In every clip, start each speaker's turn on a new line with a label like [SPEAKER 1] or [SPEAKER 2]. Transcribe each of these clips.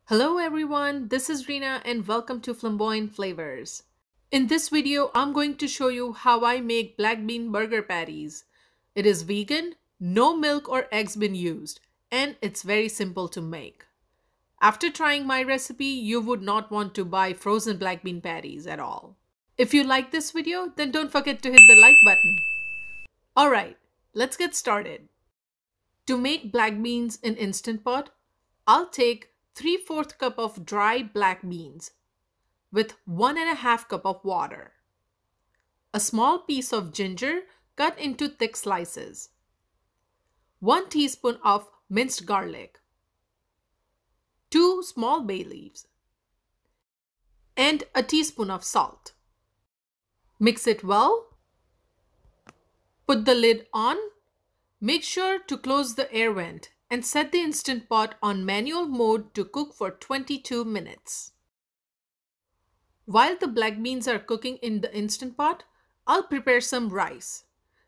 [SPEAKER 1] Hello everyone, this is Rina and welcome to Flamboyant Flavors. In this video, I'm going to show you how I make black bean burger patties. It is vegan, no milk or eggs been used, and it's very simple to make. After trying my recipe, you would not want to buy frozen black bean patties at all. If you like this video, then don't forget to hit the like button. Alright, let's get started. To make black beans in Instant Pot, I'll take 3/4 cup of dry black beans with 1.5 cup of water, a small piece of ginger cut into thick slices, 1 teaspoon of minced garlic, 2 small bay leaves, and a teaspoon of salt. Mix it well. Put the lid on. Make sure to close the air vent and set the Instant Pot on manual mode to cook for 22 minutes. While the black beans are cooking in the Instant Pot, I'll prepare some rice.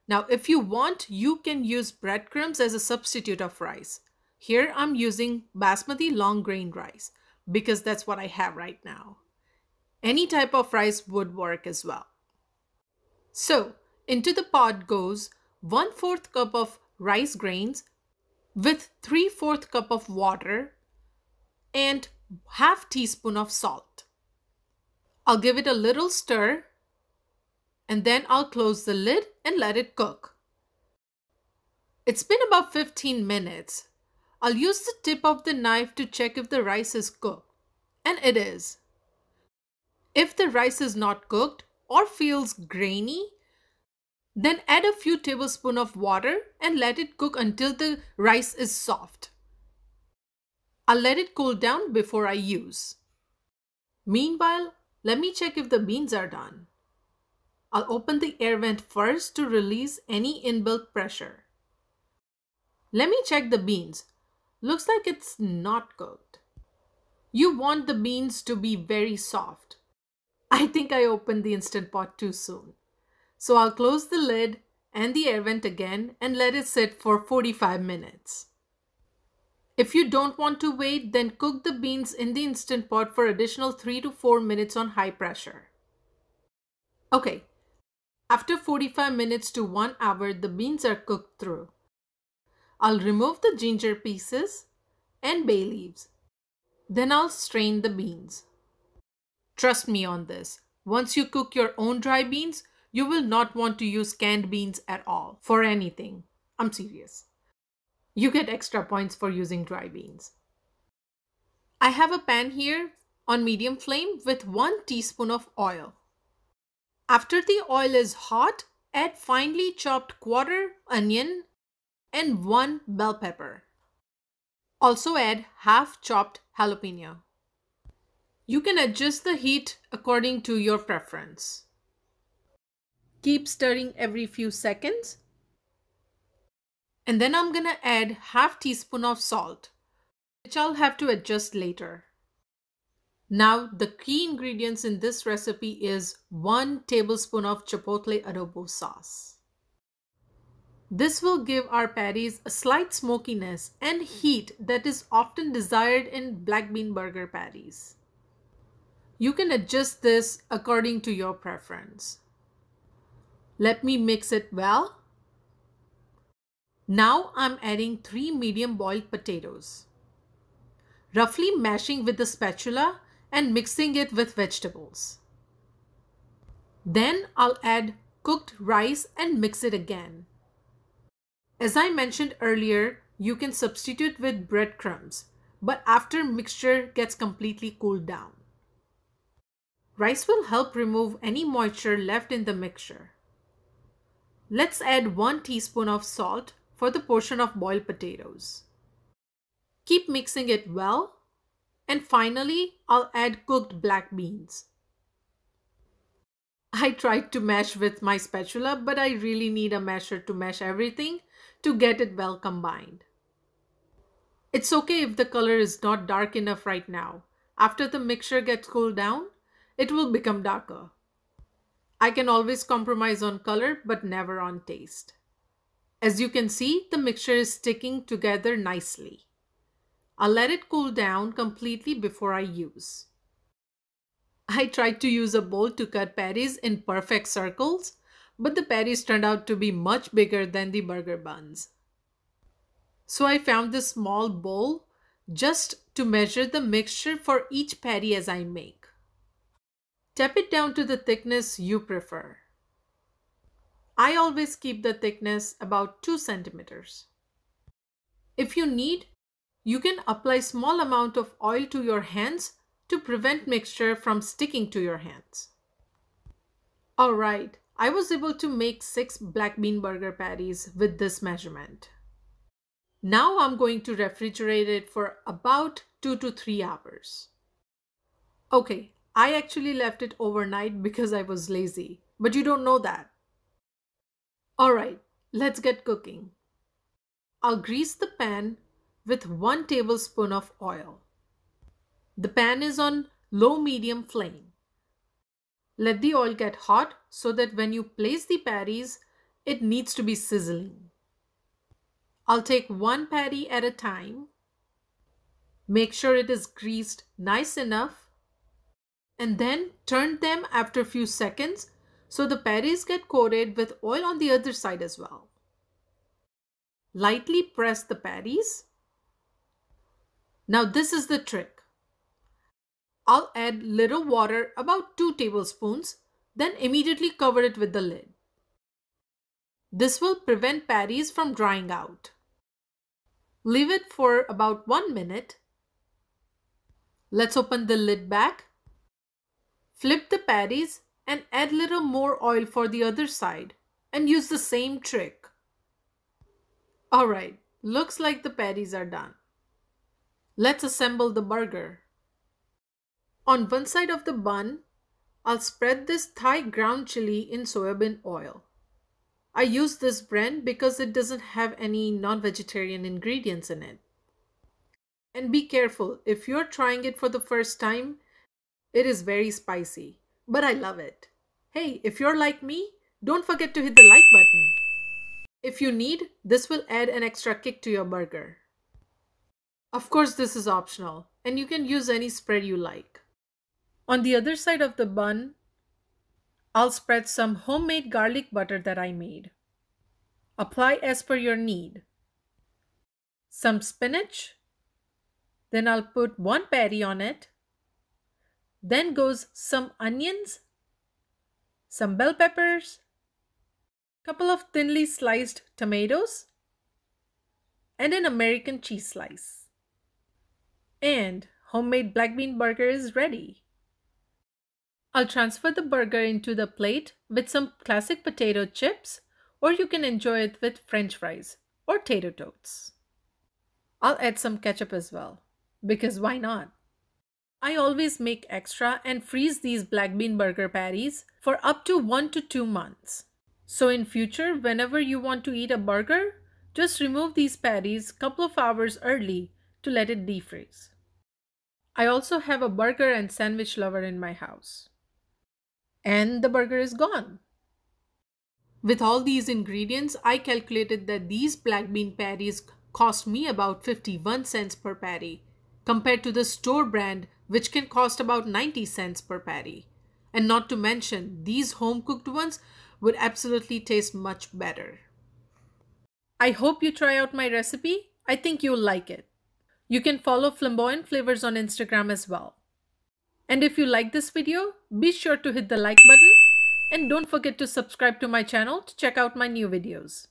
[SPEAKER 1] Now, if you want, you can use breadcrumbs as a substitute of rice. Here I'm using basmati long grain rice because that's what I have right now. Any type of rice would work as well. So, into the pot goes 1/4 cup of rice grains with 3/4 cup of water and half teaspoon of salt. I'll give it a little stir and then I'll close the lid and let it cook. It's been about 15 minutes. I'll use the tip of the knife to check if the rice is cooked, and it is. If the rice is not cooked or feels grainy, then add a few tablespoons of water and let it cook until the rice is soft. I'll let it cool down before I use. Meanwhile, let me check if the beans are done. I'll open the air vent first to release any inbuilt pressure. Let me check the beans. Looks like it's not cooked. You want the beans to be very soft. I think I opened the Instant Pot too soon. So I'll close the lid and the air vent again and let it sit for 45 minutes. If you don't want to wait, then cook the beans in the Instant Pot for additional 3 to 4 minutes on high pressure. Okay, after 45 minutes to 1 hour, the beans are cooked through. I'll remove the ginger pieces and bay leaves. Then I'll strain the beans. Trust me on this. Once you cook your own dry beans, you will not want to use canned beans at all for anything. I'm serious. You get extra points for using dry beans. I have a pan here on medium flame with 1 teaspoon of oil. After the oil is hot, add finely chopped quarter onion and 1 bell pepper. Also add half chopped jalapeno. You can adjust the heat according to your preference. Keep stirring every few seconds. And then I'm gonna add half teaspoon of salt, which I'll have to adjust later. Now the key ingredients in this recipe is 1 tablespoon of chipotle adobo sauce. This will give our patties a slight smokiness and heat that is often desired in black bean burger patties. You can adjust this according to your preference. Let me mix it well. Now I'm adding 3 medium boiled potatoes, roughly mashing with the spatula and mixing it with vegetables. Then I'll add cooked rice and mix it again. As I mentioned earlier, you can substitute with breadcrumbs, but after mixture gets completely cooled down. Rice will help remove any moisture left in the mixture. Let's add 1 teaspoon of salt for the portion of boiled potatoes. Keep mixing it well. And finally, I'll add cooked black beans. I tried to mash with my spatula, but I really need a masher to mash everything to get it well combined. It's okay if the color is not dark enough right now. After the mixture gets cooled down, it will become darker. I can always compromise on color, but never on taste. As you can see, the mixture is sticking together nicely. I'll let it cool down completely before I use. I tried to use a bowl to cut patties in perfect circles, but the patties turned out to be much bigger than the burger buns. So I found this small bowl just to measure the mixture for each patty as I make. Tap it down to the thickness you prefer. I always keep the thickness about 2 centimeters. If you need, you can apply small amount of oil to your hands to prevent mixture from sticking to your hands. Alright, I was able to make 6 black bean burger patties with this measurement. Now I'm going to refrigerate it for about 2 to 3 hours. Okay, I actually left it overnight because I was lazy, but you don't know that. Alright, let's get cooking. I'll grease the pan with 1 tablespoon of oil. The pan is on low-medium flame. Let the oil get hot so that when you place the patties, it needs to be sizzling. I'll take 1 patty at a time. Make sure it is greased nice enough, and then turn them after a few seconds so the patties get coated with oil on the other side as well. Lightly press the patties. Now this is the trick. I'll add little water, about 2 tablespoons, then immediately cover it with the lid. This will prevent patties from drying out. Leave it for about 1 minute. Let's open the lid back. Flip the patties and add little more oil for the other side and use the same trick. Alright, looks like the patties are done. Let's assemble the burger. On one side of the bun, I'll spread this Thai ground chili in soybean oil. I use this brand because it doesn't have any non-vegetarian ingredients in it. And be careful, if you're trying it for the first time, it is very spicy, but I love it. Hey, if you're like me, don't forget to hit the like button. If you need, this will add an extra kick to your burger. Of course, this is optional, and you can use any spread you like. On the other side of the bun, I'll spread some homemade garlic butter that I made. Apply as per your need. Some spinach. Then I'll put 1 patty on it. Then goes some onions, some bell peppers, couple of thinly sliced tomatoes, and an American cheese slice. And homemade black bean burger is ready. I'll transfer the burger into the plate with some classic potato chips, or you can enjoy it with French fries or tater tots. I'll add some ketchup as well, because why not? I always make extra and freeze these black bean burger patties for up to 1 to 2 months. So in future, whenever you want to eat a burger, just remove these patties a couple of hours early to let it defreeze. I also have a burger and sandwich lover in my house. And the burger is gone. With all these ingredients, I calculated that these black bean patties cost me about 51 cents per patty, compared to the store brand, which can cost about 90 cents per patty. And not to mention, these home-cooked ones would absolutely taste much better. I hope you try out my recipe. I think you'll like it. You can follow Flamboyant Flavors on Instagram as well. And if you like this video, be sure to hit the like button and don't forget to subscribe to my channel to check out my new videos.